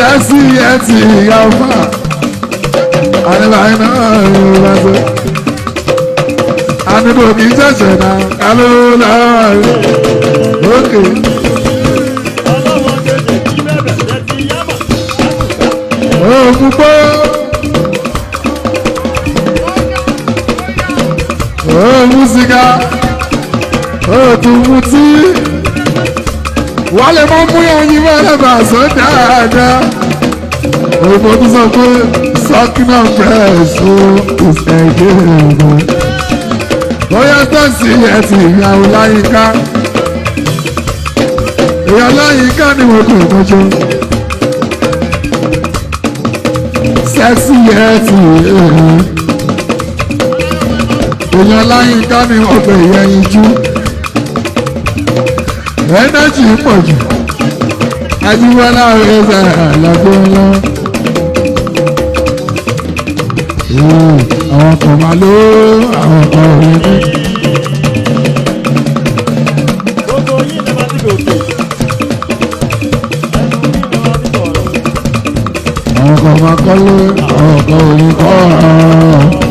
sẹ́sì ẹ̀ ti ìyá ọ̀fà àníbàáyé náà ló bá tó àníbò kì í ṣẹ̀ṣẹ̀ náà káló láàrin òkè. Ògùn pọ́ ògùn sìgá ògùn mutí wà lè mọ́ mú ẹyin mẹ́rẹ̀ bá sọ dáadáa. Ògùn tó sọ pé sọ́kínà fresh ó ìṣẹ̀gẹ́ ògùn. Bóyá tẹ̀sí ẹ̀ ti ìyàwó láyìíká. Ìyá láyìíká ni mo kò tọ́jú. Sẹ́ksì ẹ̀ ti ìyá láyìíká ni mo kò yẹyin jú. Ẹnẹ́jì pọ̀ jù. Ajíwọ́lá rẹ̀ sẹ́yà lọ́gbọ́n lọ. Àwọn kan máa ló àwọn kan ò rí ní. Gbogbo yín lè máa ti gòkè. Àwọn kan máa kọ́ lé àwọn kan ò rí kọ́ ọ̀rọ̀.